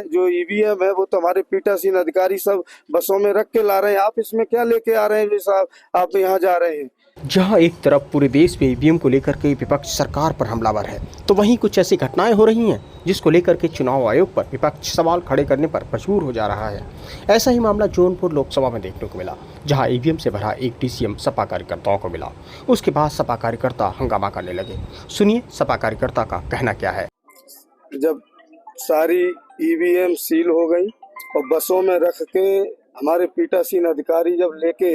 जो ईवीएम है वो तो हमारे पीठासीन अधिकारी सब बसों में रख के ला रहे हैं, आप इसमें क्या लेके आ रहे हैं साहब, आप यहाँ जा रहे हैं। जहां एक तरफ पूरे देश में ईवीएम को लेकर के विपक्ष सरकार पर हमलावर है, तो वहीं कुछ ऐसी घटनाएं हो रही हैं जिसको लेकर के चुनाव आयोग पर विपक्ष सवाल खड़े करने पर मजबूर हो जा रहा है। ऐसा ही मामला जौनपुर लोकसभा में देखने को मिला, जहां ईवीएम से भरा एक डीसीएम सपा कार्यकर्ताओं को मिला। उसके बाद सपा कार्यकर्ता हंगामा करने लगे। सुनिए सपा कार्यकर्ता का कहना क्या है। जब सारी ईवीएम सील हो गई और बसों में रख के हमारे पीठासीन अधिकारी जब लेके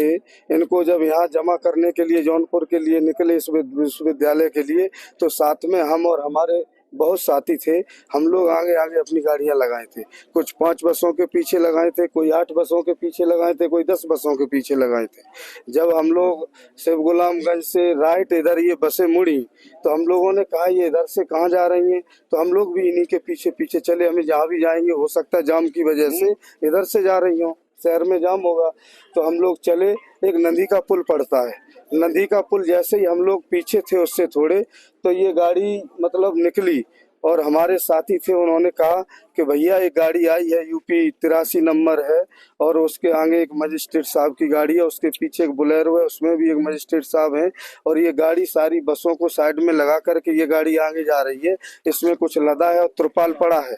इनको जब यहाँ जमा करने के लिए जौनपुर के लिए निकले इस विश्वविद्यालय के लिए, तो साथ में हम और हमारे बहुत साथी थे, हम लोग आगे आगे अपनी गाड़ियां लगाए थे। कुछ 5 बसों के पीछे लगाए थे, कोई 8 बसों के पीछे लगाए थे, कोई 10 बसों के पीछे लगाए थे। जब हम लोग शिव गुलामगंज से राइट इधर ये बसें मुड़ी तो हम लोगों ने कहा ये इधर से कहाँ जा रही हैं, तो हम लोग भी इन्हीं के पीछे पीछे चले। हमें जहाँ भी जाएंगे हो सकता है जाम की वजह से इधर से जा रही हो, शहर में जाम होगा, तो हम लोग चले। एक नदी का पुल पड़ता है, नदी का पुल जैसे ही हम लोग पीछे थे उससे थोड़े, तो ये गाड़ी मतलब निकली और हमारे साथी थे, उन्होंने कहा कि भैया एक गाड़ी आई है यूपी 83 नंबर है और उसके आगे एक मजिस्ट्रेट साहब की गाड़ी है, उसके पीछे एक बोलेरो है, उसमें भी एक मजिस्ट्रेट साहब है और ये गाड़ी सारी बसों को साइड में लगा करके ये गाड़ी आगे जा रही है, इसमें कुछ लदा है और त्रिपाल पड़ा है।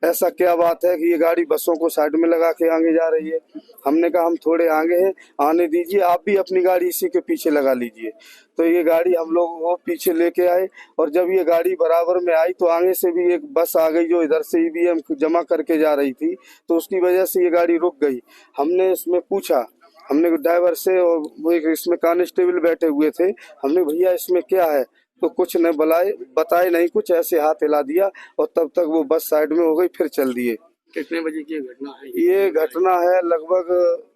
ऐसा क्या बात है कि ये गाड़ी बसों को साइड में लगा के आगे जा रही है। हमने कहा हम थोड़े आगे हैं, आने दीजिए, आप भी अपनी गाड़ी इसी के पीछे लगा लीजिए। तो ये गाड़ी हम लोग वो पीछे लेके आए और जब ये गाड़ी बराबर में आई तो आगे से भी एक बस आ गई जो इधर से ईवीएम जमा करके जा रही थी, तो उसकी वजह से ये गाड़ी रुक गई। हमने इसमें पूछा, हमने ड्राइवर से, और वो एक इसमें कांस्टेबल बैठे हुए थे, हमने भैया इसमें क्या है, तो कुछ न बताए नहीं कुछ, ऐसे हाथ हिला दिया और तब तक वो बस साइड में हो गई, फिर चल दिए। कितने बजे की घटना है? ये घटना है लगभग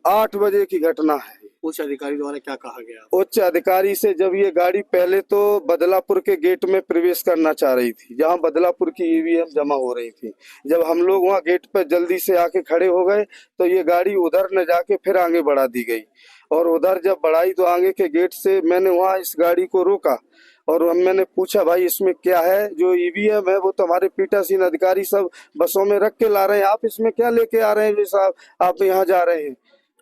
8 बजे की घटना है। उच्च अधिकारी द्वारा क्या कहा गया? उच्च अधिकारी से जब ये गाड़ी पहले तो बदलापुर के गेट में प्रवेश करना चाह रही थी, जहां बदलापुर की ईवीएम जमा हो रही थी, जब हम लोग वहां गेट पर जल्दी से आके खड़े हो गए तो ये गाड़ी उधर न जाके फिर आगे बढ़ा दी गई और उधर जब बढ़ाई तो आगे के गेट से मैंने वहां इस गाड़ी को रोका और मैंने पूछा भाई इसमें क्या है, जो ईवीएम है वो तो हमारे पीठासीन अधिकारी सब बसों में रख के ला रहे हैं, आप इसमें क्या लेके आ रहे हैं साहब, आप यहाँ जा रहे हैं।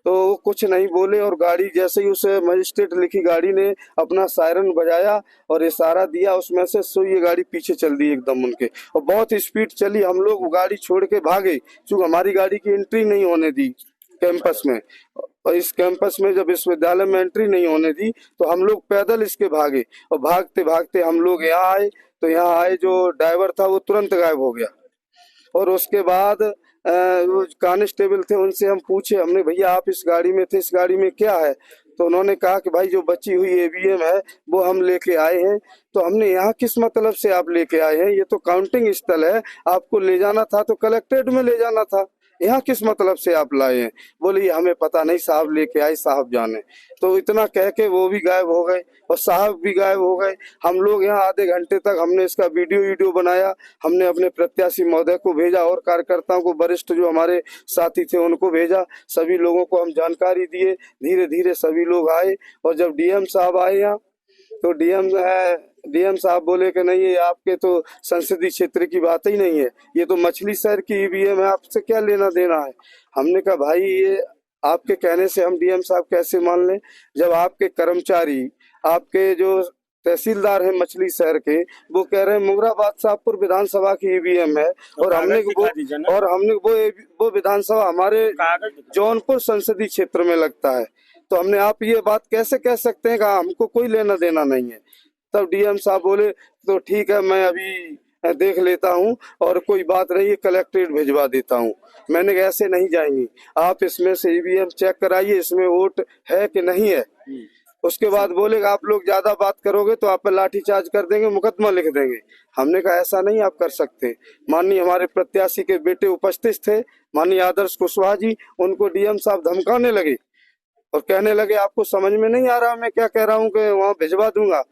तो वो कुछ नहीं बोले और गाड़ी जैसे ही उस मजिस्ट्रेट लिखी गाड़ी ने अपना सायरन बजाया और इशारा दिया, उसमें से ये गाड़ी पीछे चल दी एकदम उनके और बहुत स्पीड चली। हम लोग गाड़ी छोड़ के भागे क्योंकि हमारी गाड़ी की एंट्री नहीं होने दी कैंपस में, और इस कैंपस में जब विश्वविद्यालय में एंट्री नहीं होने दी तो हम लोग पैदल इसके भागे और भागते भागते हम लोग यहाँ आए। तो यहाँ आए जो ड्राइवर था वो तुरंत गायब हो गया और उसके बाद वो कांस्टेबल थे उनसे हम पूछे, हमने भैया आप इस गाड़ी में थे, इस गाड़ी में क्या है, तो उन्होंने कहा कि भाई जो बची हुई ईवीएम है वो हम लेके आए हैं। तो हमने यहाँ किस मतलब से आप लेके आए हैं, ये तो काउंटिंग स्थल है, आपको ले जाना था तो कलेक्ट्रेट में ले जाना था, यहाँ किस मतलब से आप लाए हैं। बोले हमें पता नहीं साहब, लेके आए साहब जाने। तो इतना कह के वो भी गायब हो गए और साहब भी गायब हो गए। हम लोग यहाँ आधे घंटे तक हमने इसका वीडियो बनाया, हमने अपने प्रत्याशी महोदय को भेजा और कार्यकर्ताओं को, वरिष्ठ जो हमारे साथी थे उनको भेजा, सभी लोगों को हम जानकारी दिए। धीरे धीरे सभी लोग आए और जब डीएम साहब आए यहाँ तो डीएम साहब बोले कि नहीं ये आपके तो संसदीय क्षेत्र की बात ही नहीं है, ये तो मछली शहर की ईवीएम है, आपसे क्या लेना देना है। हमने कहा भाई ये आपके कहने से हम डीएम साहब कैसे मान लें, जब आपके कर्मचारी, आपके जो तहसीलदार है मछली शहर के, वो कह रहे हैं मुगराबाद साहबपुर विधानसभा की ईवीएम है और हमने वो विधानसभा हमारे जौनपुर संसदीय क्षेत्र में लगता है, तो हमने आप ये बात कैसे कह सकते हैं, कहा हमको कोई लेना देना नहीं है। तब डीएम साहब बोले तो ठीक है मैं अभी देख लेता हूँ और कोई बात नहीं है कलेक्ट्रेट भिजवा देता हूँ। मैंने कहा ऐसे नहीं जाएंगी, आप इसमें से ईवीएम चेक कराइए, इसमें वोट है कि नहीं है। उसके बाद बोले आप लोग ज्यादा बात करोगे तो आप पर लाठीचार्ज कर देंगे, मुकदमा लिख देंगे। हमने कहा ऐसा नहीं आप कर सकते। माननीय हमारे प्रत्याशी के बेटे उपस्थित थे, माननीय आदर्श कुशवाहा जी, उनको डीएम साहब धमकाने लगे और कहने लगे आपको समझ में नहीं आ रहा मैं क्या कह रहा हूँ कि वहाँ भिजवा दूंगा।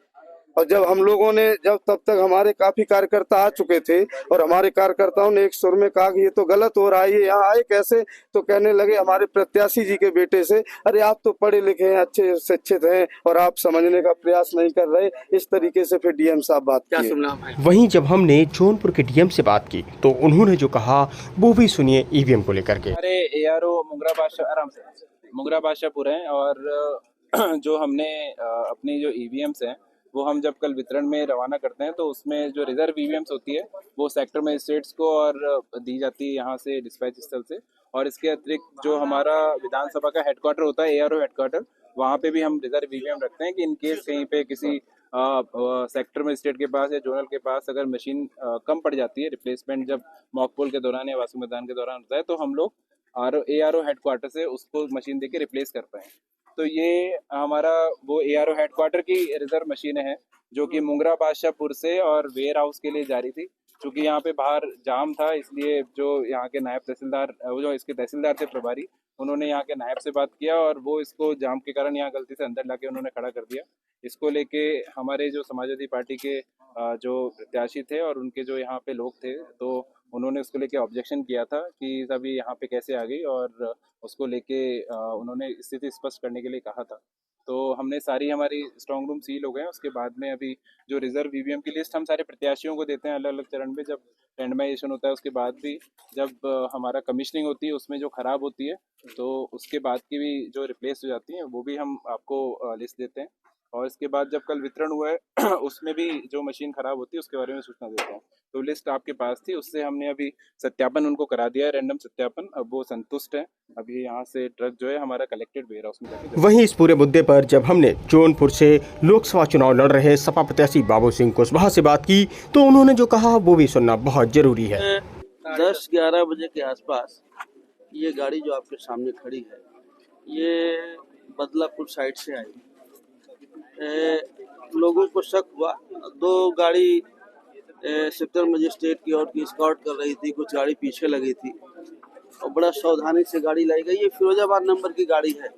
और जब हम लोगों ने तब तक हमारे काफी कार्यकर्ता आ चुके थे और हमारे कार्यकर्ताओं ने एक सुर में कहा कि ये तो गलत हो रहा है, ये यहाँ आए कैसे? तो कहने लगे हमारे प्रत्याशी जी के बेटे से, अरे आप तो पढ़े लिखे हैं, अच्छे शिक्षित हैं और आप समझने का प्रयास नहीं कर रहे। इस तरीके से फिर डीएम साहब बात क्या किए। सुनना है? वहीं जब हमने जौनपुर के डीएम से बात की तो उन्होंने जो कहा वो भी सुनिए ईवीएम को लेकर के। हमारे एआरओ मुंगरा बादशाह आराम से मुंगरा बादशाहपुर हैं और जो हमने अपनी जो ईवीएम्स हैं वो हम जब कल वितरण में रवाना करते हैं तो उसमें जो रिजर्व ईवीएम्स होती है वो सेक्टर मजिस्ट्रेट्स को और दी जाती है यहाँ से डिस्पैच स्थल से। और इसके अतिरिक्त जो हमारा विधानसभा का हेडक्वार्टर होता है एआरओ हेडक्वार्टर, वहाँ पे भी हम रिजर्व ईवीएम रखते हैं कि इन केस कहीं पे किसी सेक्टर मजिस्ट्रेट के पास या जोनल के पास अगर मशीन कम पड़ जाती है, रिप्लेसमेंट जब मॉक पोल के दौरान या वासु मैदान के दौरान होता है तो हम लोग एआरओ हेडक्वार्टर से उसको मशीन देके रिप्लेस कर पाए। तो ये हमारा वो एआरओ हेडक्वार्टर की रिजर्व मशीनें हैं जो कि मुंगरा बादशाहपुर से और वेयर हाउस के लिए जारी थी। क्योंकि यहाँ पे बाहर जाम था इसलिए जो यहाँ के नायब तहसीलदार, वो जो इसके तहसीलदार थे प्रभारी, उन्होंने यहाँ के नायब से बात किया और वो इसको जाम के कारण यहाँ गलती से अंदर लाके उन्होंने खड़ा कर दिया। इसको लेके हमारे जो समाजवादी पार्टी के जो प्रत्याशी थे और उनके जो यहाँ पे लोग थे तो उन्होंने उसको लेके ऑब्जेक्शन किया था कि अभी यहाँ पे कैसे आ गई, और उसको लेके उन्होंने स्थिति स्पष्ट करने के लिए कहा था। तो हमने सारी हमारी स्ट्रांग रूम सील हो गए हैं। उसके बाद में अभी जो रिजर्व ईवीएम की लिस्ट हम सारे प्रत्याशियों को देते हैं अलग अलग चरण में, जब रेंडमाइजेशन होता है उसके बाद भी जब हमारा कमीशनिंग होती है उसमें जो खराब होती है तो उसके बाद की भी जो रिप्लेस हो जाती है वो भी हम आपको लिस्ट देते हैं। और इसके बाद जब कल वितरण हुआ है उसमें भी जो मशीन खराब होती है उसके बारे में सूचना देते हैं। तो लिस्ट आपके पास थी, उससे हमने अभी सत्यापन उनको करा दिया है, रैंडम सत्यापन। अब वो संतुष्ट है। अभी यहाँ से ट्रक जो है हमारा कलेक्टेड वेयर हाउस में जाके। वहीं इस पूरे मुद्दे पर जब हमने जौनपुर से लोकसभा चुनाव लड़ रहे सपा प्रत्याशी बाबू सिंह कुशवाहा से बात की तो उन्होंने जो कहा वो भी सुनना बहुत जरूरी है। 10-11 बजे के आसपास ये गाड़ी जो आपके सामने खड़ी है ये बदलापुर साइड से आई। लोगों को शक हुआ, 2 गाड़ी सेक्टर मजिस्ट्रेट की ओर की स्कॉट कर रही थी, कुछ गाड़ी पीछे लगी थी और बड़ा सावधानी से गाड़ी लाई गई। ये फिरोजाबाद नंबर की गाड़ी है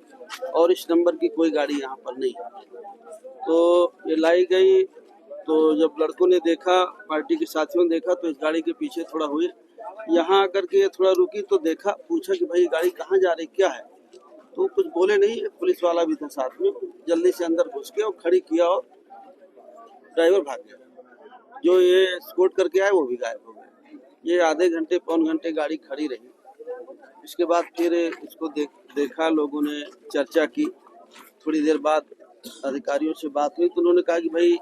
और इस नंबर की कोई गाड़ी यहाँ पर नहीं है। तो ये लाई गई तो जब लड़कों ने देखा, पार्टी के साथियों ने देखा तो इस गाड़ी के पीछे थोड़ा हुए, यहाँ आकर के थोड़ा रुकी तो देखा, पूछा कि भाई गाड़ी कहाँ जा रही, क्या है? तो कुछ बोले नहीं। पुलिस वाला भी था साथ में, जल्दी से अंदर घुस के और खड़ी किया और ड्राइवर भाग गया। जो ये स्कॉट करके आए वो भी गायब हो गए। ये आधे घंटे पौन घंटे गाड़ी खड़ी रही। इसके बाद फिर इसको देखा, लोगों ने चर्चा की। थोड़ी देर बाद अधिकारियों से बात हुई तो उन्होंने कहा कि भाई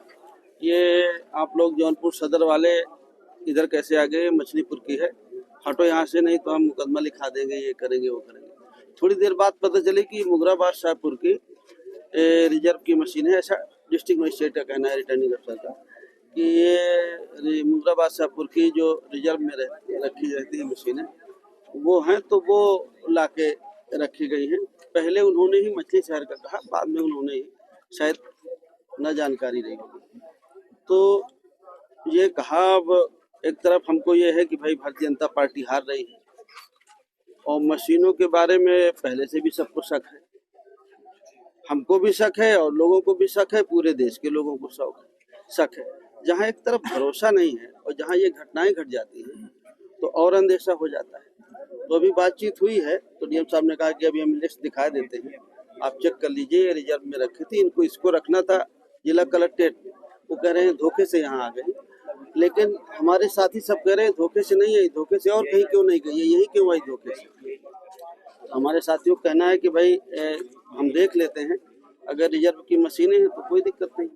ये आप लोग जौनपुर सदर वाले इधर कैसे आ गए, मछलीपुर की है, हटो यहाँ से, नहीं तो हम मुकदमा लिखा देंगे, ये करेंगे वो करेंगे। थोड़ी देर बाद पता चले कि मुंगरा बादशाहपुर की रिजर्व की मशीन है। ऐसा डिस्ट्रिक्ट मजिस्ट्रेट का कहना है, रिटर्निंग अफसर का, कि ये मुंगरा बादशाहपुर की जो रिजर्व में रखी रहती है मशीनें वो हैं, तो वो लाके रखी गई हैं। पहले उन्होंने ही मछली शहर का कहा, बाद में उन्होंने ही शायद न जानकारी रही। तो ये कहा, अब एक तरफ हमको ये है कि भाई भारतीय जनता पार्टी हार रही है और मशीनों के बारे में पहले से भी सबको शक है, हमको भी शक है और लोगों को भी शक है, पूरे देश के लोगों को शक है। जहाँ एक तरफ भरोसा नहीं है और जहाँ ये घटनाएं घट जाती हैं तो और अंदेशा हो जाता है। तो अभी बातचीत हुई है तो डीएम साहब ने कहा कि अभी हम लिस्ट दिखा देते हैं, आप चेक कर लीजिए। ये रिजर्व में रखी थी, इनको इसको रखना था जिला कलेक्ट्रेट, वो कह रहे हैं धोखे से यहाँ आ गए। लेकिन हमारे साथी सब कह रहे हैं धोखे से नहीं आई, धोखे से और कहीं क्यों नहीं गई है, यही क्यों आई धोखे से। हमारे साथियों का कहना है कि भाई हम देख लेते हैं, अगर रिजर्व की मशीनें हैं तो कोई दिक्कत नहीं।